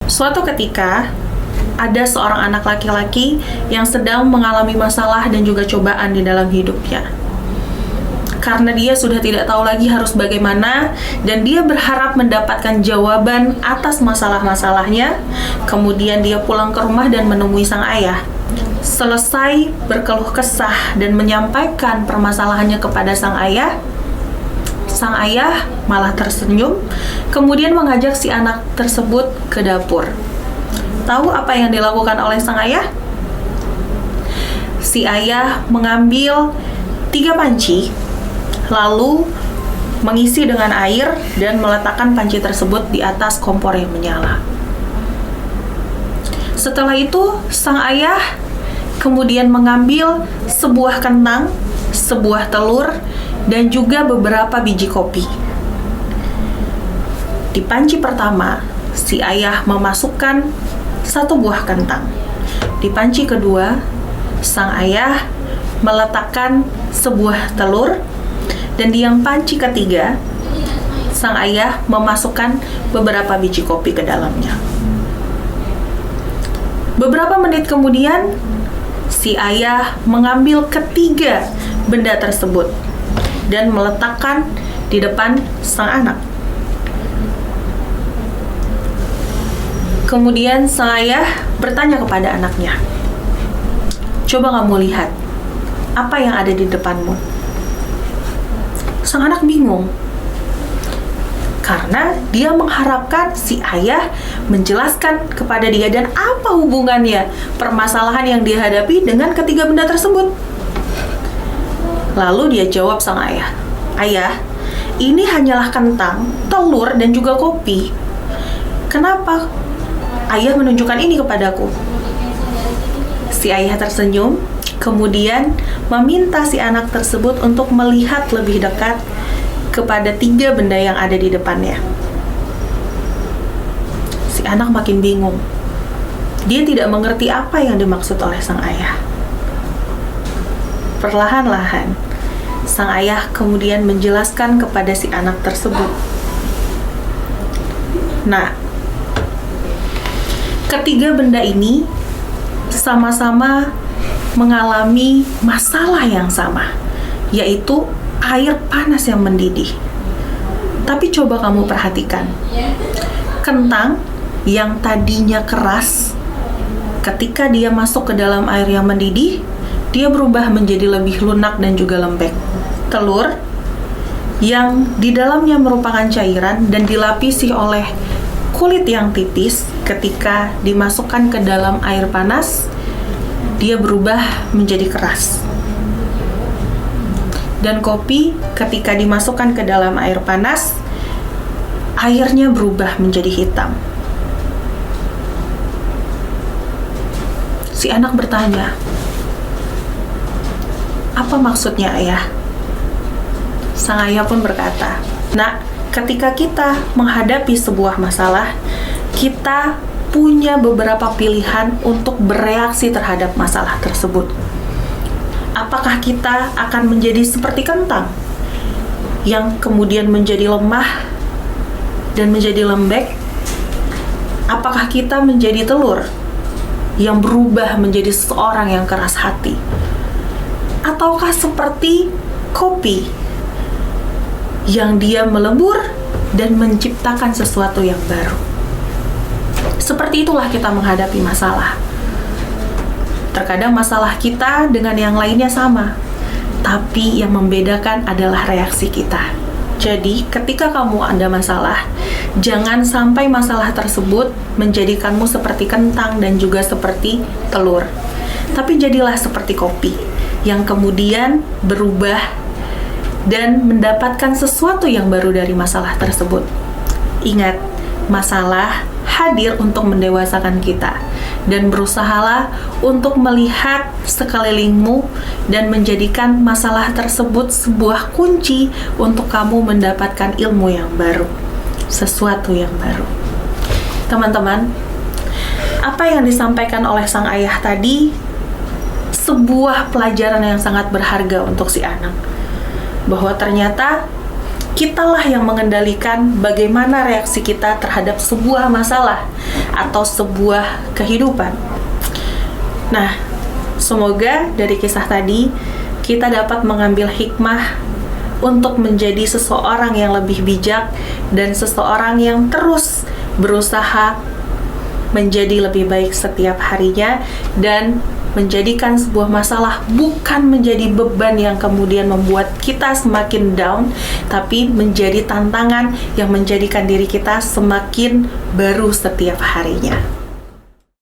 Suatu ketika, ada seorang anak laki-laki yang sedang mengalami masalah dan juga cobaan di dalam hidupnya. Karena dia sudah tidak tahu lagi harus bagaimana, dan dia berharap mendapatkan jawaban atas masalah-masalahnya. Kemudian dia pulang ke rumah dan menemui sang ayah. Selesai berkeluh kesah dan menyampaikan permasalahannya kepada sang ayah malah tersenyum, kemudian mengajak si anak tersebut ke dapur. Tahu apa yang dilakukan oleh sang ayah? Si ayah mengambil 3 panci, lalu mengisi dengan air dan meletakkan panci tersebut di atas kompor yang menyala. Setelah itu, sang ayah kemudian mengambil sebuah kentang, sebuah telur, dan juga beberapa biji kopi. Di panci pertama, si ayah memasukkan 1 buah kentang. Di panci kedua, sang ayah meletakkan sebuah telur, dan di yang panci ketiga, sang ayah memasukkan beberapa biji kopi ke dalamnya. Beberapa menit kemudian, si ayah mengambil ketiga benda tersebut dan meletakkan di depan sang anak. Kemudian sang ayah bertanya kepada anaknya, "Coba kamu lihat, apa yang ada di depanmu?" Sang anak bingung, karena dia mengharapkan si ayah menjelaskan kepada dia dan apa hubungannya permasalahan yang dihadapi dengan ketiga benda tersebut. Lalu dia jawab sang ayah, "Ayah, ini hanyalah kentang, telur, dan juga kopi. Kenapa ayah menunjukkan ini kepadaku?" Si ayah tersenyum, kemudian meminta si anak tersebut untuk melihat lebih dekat kepada 3 benda yang ada di depannya. Si anak makin bingung. Dia tidak mengerti apa yang dimaksud oleh sang ayah. Perlahan-lahan, sang ayah kemudian menjelaskan kepada si anak tersebut, "Nah, ketiga benda ini sama-sama mengalami masalah yang sama, yaitu air panas yang mendidih. Tapi coba kamu perhatikan, kentang yang tadinya keras, ketika dia masuk ke dalam air yang mendidih, dia berubah menjadi lebih lunak dan juga lembek. Telur yang di dalamnya merupakan cairan dan dilapisi oleh kulit yang tipis, ketika dimasukkan ke dalam air panas, dia berubah menjadi keras. Dan kopi ketika dimasukkan ke dalam air panas, airnya berubah menjadi hitam." Si anak bertanya, "Apa maksudnya, ayah?" Sang ayah pun berkata, "Nak, ketika kita menghadapi sebuah masalah, kita punya beberapa pilihan untuk bereaksi terhadap masalah tersebut. Apakah kita akan menjadi seperti kentang yang kemudian menjadi lemah dan menjadi lembek? Apakah kita menjadi telur yang berubah menjadi seorang yang keras hati? Ataukah seperti kopi yang dia melebur dan menciptakan sesuatu yang baru?" Seperti itulah kita menghadapi masalah. Terkadang masalah kita dengan yang lainnya sama, tapi yang membedakan adalah reaksi kita. Jadi, ketika kamu ada masalah, jangan sampai masalah tersebut menjadikanmu seperti kentang dan juga seperti telur. Tapi jadilah seperti kopi, yang kemudian berubah dan mendapatkan sesuatu yang baru dari masalah tersebut. Ingat, masalah hadir untuk mendewasakan kita, dan berusahalah untuk melihat sekelilingmu dan menjadikan masalah tersebut sebuah kunci untuk kamu mendapatkan ilmu yang baru, sesuatu yang baru. Teman-teman, apa yang disampaikan oleh sang ayah tadi sebuah pelajaran yang sangat berharga untuk si anak, bahwa ternyata kitalah yang mengendalikan bagaimana reaksi kita terhadap sebuah masalah. atau sebuah kehidupan. Nah, semoga dari kisah tadi kita dapat mengambil hikmah untuk menjadi seseorang yang lebih bijak dan seseorang yang terus berusaha menjadi lebih baik setiap harinya, dan menjadikan sebuah masalah bukan menjadi beban yang kemudian membuat kita semakin down, tapi menjadi tantangan yang menjadikan diri kita semakin baru setiap harinya.